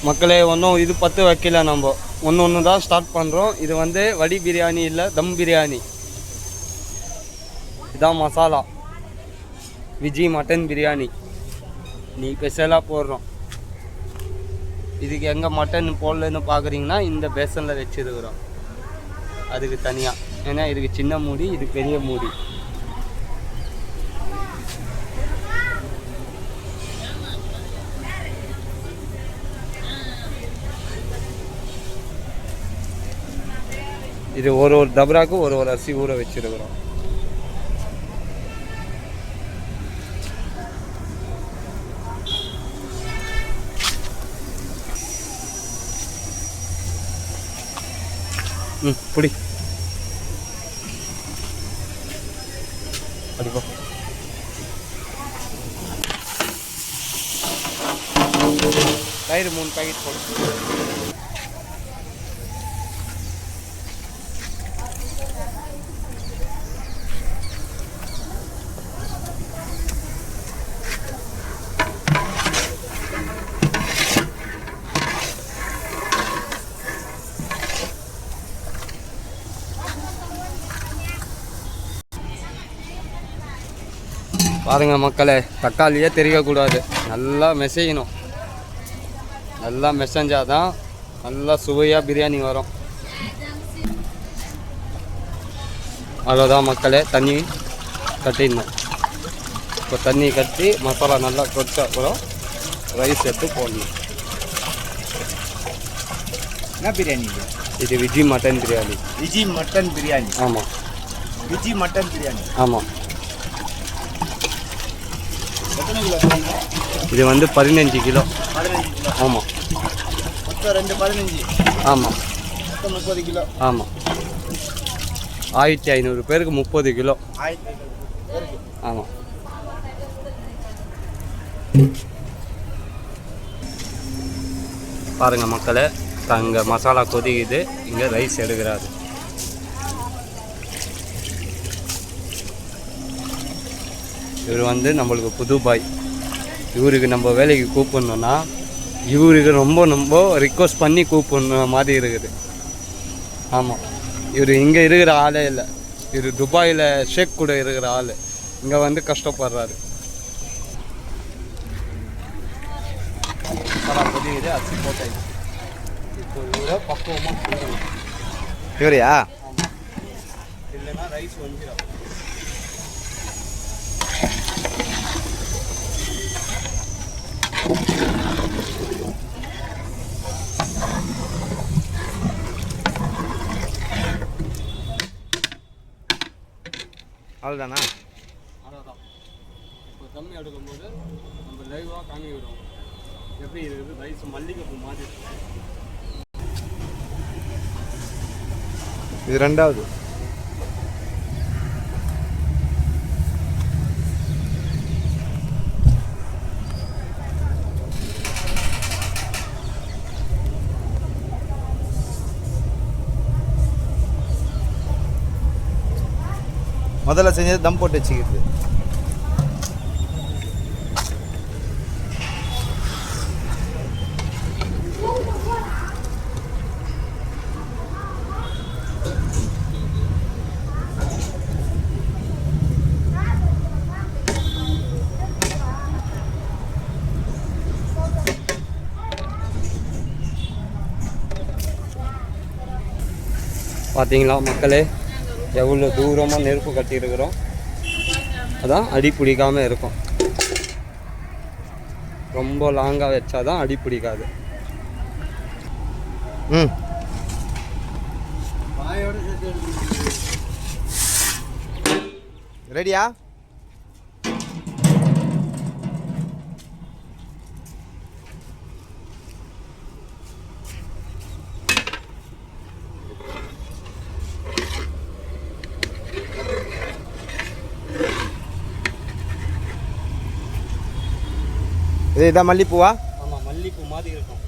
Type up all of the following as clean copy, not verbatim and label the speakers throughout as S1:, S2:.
S1: மக்களே ஒன்றும் இது 10 வைக்கல, நம்ம ஒன்று தான் ஸ்டார்ட் பண்ணுறோம். இது வந்து வடி பிரியாணி இல்லை, தம் பிரியாணி. இதான் மசாலா விஜி மட்டன் பிரியாணி நீ ஸ்பெஷலாக போடுறோம். இதுக்கு எங்கே மட்டன் போடலன்னு பார்க்குறீங்கன்னா இந்த பேசனில் வச்சுருக்குறோம், அதுக்கு தனியாக. ஏன்னா இதுக்கு சின்ன மூடி, இது பெரிய மூடி. இது ஒரு டபராக்கு ஒரு அரிசி ஊற வச்சுருக்குறோம். புடி அடிப்பா. தயிர் 3 பாக்கெட் போடு. பாருங்கள் மக்களே, தக்காளியே தெரியக்கூடாது, நல்லா மெசையணும். நல்லா மெசஞ்சால் தான் நல்லா சுவையாக பிரியாணி வரும். அவ்வளோதான் மக்களே, தண்ணி கட்டிடணும். இப்போ தண்ணி கட்டி மசாலா நல்லா கொதிச்ச அப்புறம் ரைஸ் எடுத்து போடணும்.
S2: என்ன பிரியாணி
S1: இது? விஜி மட்டன் பிரியாணி.
S2: விஜி மட்டன் பிரியாணி.
S1: ஆமாம்,
S2: விஜி மட்டன் பிரியாணி.
S1: ஆமாம். இது வந்து 15 கிலோ.
S2: 15 கிலோ.
S1: ஆமாம்.
S2: மொத்தம் 2 15.
S1: ஆமாம்.
S2: மொத்தம் 30 கிலோ.
S1: ஆமாம். 1500 பேருக்கு 30 கிலோ.
S2: 1500 பேருக்கு.
S1: ஆமாம். பாருங்கள் மக்களே, அங்கே மசாலா கொதிக்குது, இங்கே ரைஸ் எடுக்கிறாரு. இவர் வந்து நம்மளுக்கு புது பாய். இவருக்கு நம்ம வேலைக்கு கூப்பிடணுன்னா இவருக்கு ரொம்ப ரிக்வஸ்ட் பண்ணி கூப்பிடணும் மாதிரி இருக்குது. ஆமாம், இவர் இங்கே இருக்கிற ஆளே இல்லை, இவர் துபாயில் ஷேக் கூட இருக்கிற ஆள். இங்கே வந்து கஷ்டப்படுறாரு. புதியது அரிசி போட்டாச்சு. இப்போ இவரை பக்குவமாக கொடுக்கணும்.
S2: இவரையா?
S1: ஆமாம், இல்லைன்னா ரைஸ் வந்துடும்.
S2: அவ்வளோதானா?
S1: அவ்வளோதான். இப்போ தம் எடுக்கும்போது நம்ம லைவாக காமி விடுவோம் எப்படி இருக்குது. ரைஸ் மல்லிகைப்பூ மாதிரி இருக்குது.
S2: இது 2வது. முதல்ல செஞ்சது தம் போட்டு வச்சுக்கிறது.
S1: பார்த்தீங்களா மக்களே, எவ்வளோ தூரமாக நெருப்பு கட்டியிருக்கிறோம். அதான் அடி பிடிக்காமல் இருக்கும். ரொம்ப லாங்காக வச்சாதான் அடி பிடிக்காது.
S2: ரெடியா? இதான் மல்லிப்பூவா?
S1: ஆமாம், மல்லிப்பூ மாதிரி இருக்கும்.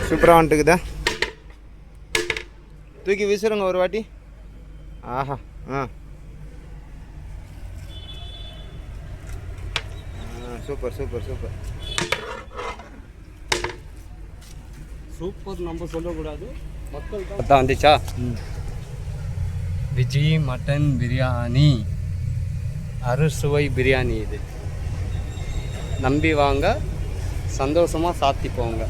S2: சூப்பராக வந்துட்டுக்குதா. தூக்கி வீசுறங்க ஒரு வாட்டி. ஆஹா. Super super super.
S1: சூப்பர் நம்ம சொல்லக்கூடாது, மக்கள் தான் வந்துச்சா. விஜய் மட்டன் பிரியாணி, அறுசுவை பிரியாணி. இது நம்பி வாங்க, சந்தோஷமாக சாப்பிட்டு போங்க.